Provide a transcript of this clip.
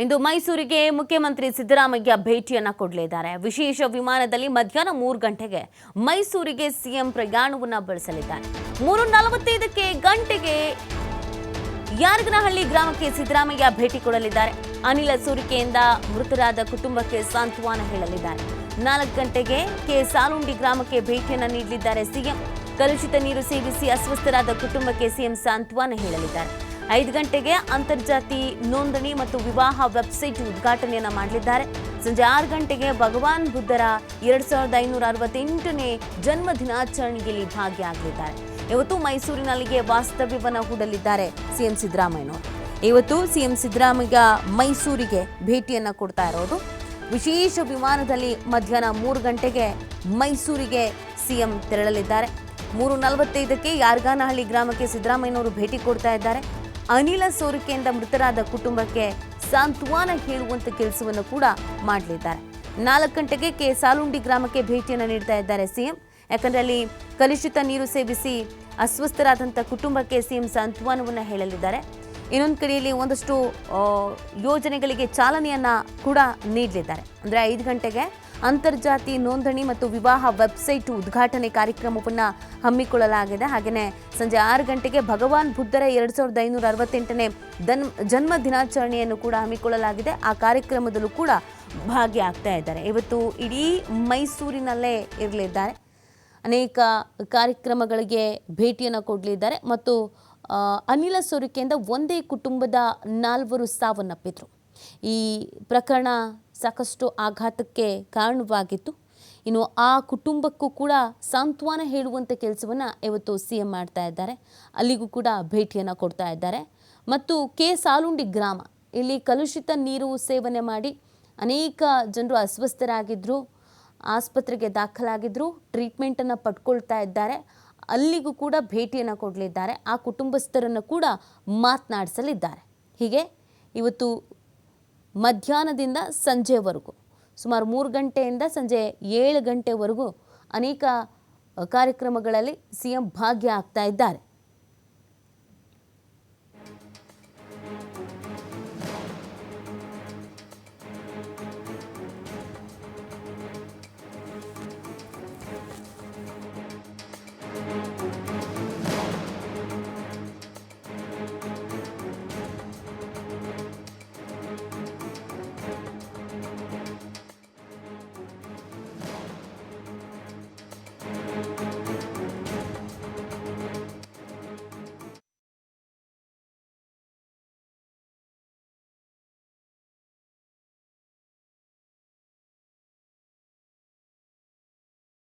ಇಂದು ಮೈಸೂರಿಗೆ ಮುಖ್ಯಮಂತ್ರಿ ಸಿದ್ದರಾಮಯ್ಯ ಭೇಟಿಯನ್ನ ಕೊಡಲಿದ್ದಾರೆ. ವಿಶೇಷ ವಿಮಾನದಲ್ಲಿ ಮಧ್ಯಾಹ್ನ 3 ಗಂಟೆಗೆ ಮೈಸೂರಿಗೆ ಸಿಎಂ ಪ್ರಯಾಣವನ್ನ ಬೆಳೆಸಲಿದ್ದಾರೆ. 3:45 ಗಂಟೆಗೆ ಯಾರಗನಹಳ್ಳಿ ಗ್ರಾಮಕ್ಕೆ ಸಿದ್ದರಾಮಯ್ಯ ಭೇಟಿ ಕೊಡಲಿದ್ದಾರೆ. ಅನಿಲ ಸೋರಿಕೆಯಿಂದ ಮೃತರಾದ ಕುಟುಂಬಕ್ಕೆ ಸಾಂತ್ವನ ಹೇಳಲಿದ್ದಾರೆ. 4 ಗಂಟೆಗೆ ಸಾಲುಂಡಿ ಗ್ರಾಮಕ್ಕೆ ಭೇಟಿಯನ್ನ ನೀಡಲಿದ್ದಾರೆ ಸಿಎಂ. ಕಲುಷಿತ ನೀರು ಸೇವಿಸಿ ಅಸ್ವಸ್ಥರಾದ ಕುಟುಂಬಕ್ಕೆ ಸಿಎಂ ಸಾಂತ್ವನ ಹೇಳಲಿದ್ದಾರೆ. 5 ಗಂಟೆಗೆ ಅಂತರ್ಜಾತಿ ನೋಂದಣಿ ಮತ್ತು ವಿವಾಹ ವೆಬ್ಸೈಟ್ ಉದ್ಘಾಟನೆಯನ್ನ ಮಾಡಲಿದ್ದಾರೆ. ಸಂಜೆ 6 ಗಂಟೆಗೆ ಭಗವಾನ್ ಬುದ್ಧರ 2568ನೇ ಜನ್ಮ ದಿನಾಚರಣೆಯಲ್ಲಿ ಭಾಗಿಯಾಗಲಿದ್ದಾರೆ. ಇವತ್ತು ಮೈಸೂರಿನಲ್ಲಿಗೆ ವಾಸ್ತವ್ಯವನ್ನ ಹೂಡಲಿದ್ದಾರೆ ಸಿಎಂ ಸಿದ್ದರಾಮಯ್ಯನವರು. ಇವತ್ತು ಸಿಎಂ ಸಿದ್ದರಾಮಯ್ಯ ಮೈಸೂರಿಗೆ ಭೇಟಿಯನ್ನ ಕೊಡ್ತಾ ಇರೋದು. ವಿಶೇಷ ವಿಮಾನದಲ್ಲಿ ಮಧ್ಯಾಹ್ನ 3 ಗಂಟೆಗೆ ಮೈಸೂರಿಗೆ ಸಿಎಂ ತೆರಳಲಿದ್ದಾರೆ. 3:45ಕ್ಕೆ ಯಾರಗನಹಳ್ಳಿ ಗ್ರಾಮಕ್ಕೆ ಸಿದ್ದರಾಮಯ್ಯನವರು ಭೇಟಿ ಕೊಡ್ತಾ ಇದ್ದಾರೆ. ಅನಿಲ ಸೋರಿಕೆಯಿಂದ ಮೃತರಾದ ಕುಟುಂಬಕ್ಕೆ ಸಾಂತ್ವನ ಹೇಳುವಂತ ಕೆಲಸವನ್ನು ಕೂಡ ಮಾಡಲಿದ್ದಾರೆ. 4 ಗಂಟೆಗೆ ಸಾಲುಂಡಿ ಗ್ರಾಮಕ್ಕೆ ಭೇಟಿಯನ್ನು ನೀಡ್ತಾ ಇದ್ದಾರೆ ಸಿಎಂ. ಯಾಕಂದ್ರೆ ಅಲ್ಲಿ ಕಲುಷಿತ ನೀರು ಸೇವಿಸಿ ಅಸ್ವಸ್ಥರಾದಂಥ ಕುಟುಂಬಕ್ಕೆ ಸಿಎಂ ಸಾಂತ್ವನವನ್ನು ಹೇಳಲಿದ್ದಾರೆ. ಇನ್ನೊಂದು ಕಡೆಯಲ್ಲಿ ಒಂದಷ್ಟು ಯೋಜನೆಗಳಿಗೆ ಚಾಲನೆಯನ್ನ ಕೂಡ ನೀಡಲಿದ್ದಾರೆ. ಅಂದರೆ 5 ಗಂಟೆಗೆ ಅಂತರ್ಜಾತಿ ನೋಂದಣಿ ಮತ್ತು ವಿವಾಹ ವೆಬ್ಸೈಟ್ ಉದ್ಘಾಟನೆ ಕಾರ್ಯಕ್ರಮವನ್ನು ಹಮ್ಮಿಕೊಳ್ಳಲಾಗಿದೆ. ಹಾಗೆಯೇ ಸಂಜೆ 6 ಗಂಟೆಗೆ ಭಗವಾನ್ ಬುದ್ಧರ 2568ನೇ ಜನ್ಮ ದಿನಾಚರಣೆಯನ್ನು ಕೂಡ ಹಮ್ಮಿಕೊಳ್ಳಲಾಗಿದೆ. ಆ ಕಾರ್ಯಕ್ರಮದಲ್ಲೂ ಕೂಡ ಭಾಗಿಯಾಗ್ತಾ ಇದ್ದಾರೆ. ಇವತ್ತು ಇಡೀ ಮೈಸೂರಿನಲ್ಲೇ ಇರಲಿದ್ದಾರೆ. ಅನೇಕ ಕಾರ್ಯಕ್ರಮಗಳಿಗೆ ಭೇಟಿಯನ್ನು ಕೊಡಲಿದ್ದಾರೆ. ಮತ್ತು ಅನಿಲ ಸೋರಿಕೆಯಿಂದ ಒಂದೇ ಕುಟುಂಬದ 4 ಸಾವನ್ನಪ್ಪಿದ್ರು. ಈ ಪ್ರಕರಣ ಸಾಕಷ್ಟು ಆಘಾತಕ್ಕೆ ಕಾರಣವಾಗಿತ್ತು. ಇನ್ನು ಆ ಕುಟುಂಬಕ್ಕೂ ಕೂಡ ಸಾಂತ್ವನ ಹೇಳುವಂಥ ಕೆಲಸವನ್ನು ಇವತ್ತು ಸಿಎಂ ಮಾಡ್ತಾ ಇದ್ದಾರೆ. ಅಲ್ಲಿಗೂ ಕೂಡ ಭೇಟಿಯನ್ನು ಕೊಡ್ತಾ ಇದ್ದಾರೆ. ಮತ್ತು ಸಾಲುಂಡಿ ಗ್ರಾಮ, ಇಲ್ಲಿ ಕಲುಷಿತ ನೀರು ಸೇವನೆ ಮಾಡಿ ಅನೇಕ ಜನರು ಅಸ್ವಸ್ಥರಾಗಿದ್ದರು, ಆಸ್ಪತ್ರೆಗೆ ದಾಖಲಾಗಿದ್ದರು, ಟ್ರೀಟ್ಮೆಂಟನ್ನು ಪಡ್ಕೊಳ್ತಾ ಇದ್ದಾರೆ. ಅಲ್ಲಿಗೂ ಕೂಡ ಭೇಟಿಯನ್ನು ಕೊಡಲಿದ್ದಾರೆ. ಆ ಕುಟುಂಬಸ್ಥರನ್ನು ಕೂಡ ಮಾತನಾಡಿಸಲಿದ್ದಾರೆ. ಹೀಗೆ ಇವತ್ತು ಮಧ್ಯಾಹ್ನದಿಂದ ಸಂಜೆವರೆಗೂ ಸುಮಾರು 3 ಗಂಟೆಯಿಂದ ಸಂಜೆ 7 ಗಂಟೆವರೆಗೂ ಅನೇಕ ಕಾರ್ಯಕ್ರಮಗಳಲ್ಲಿ ಸಿಎಂ ಭಾಗಿಯಾಗ್ತಾ ಇದ್ದಾರೆ.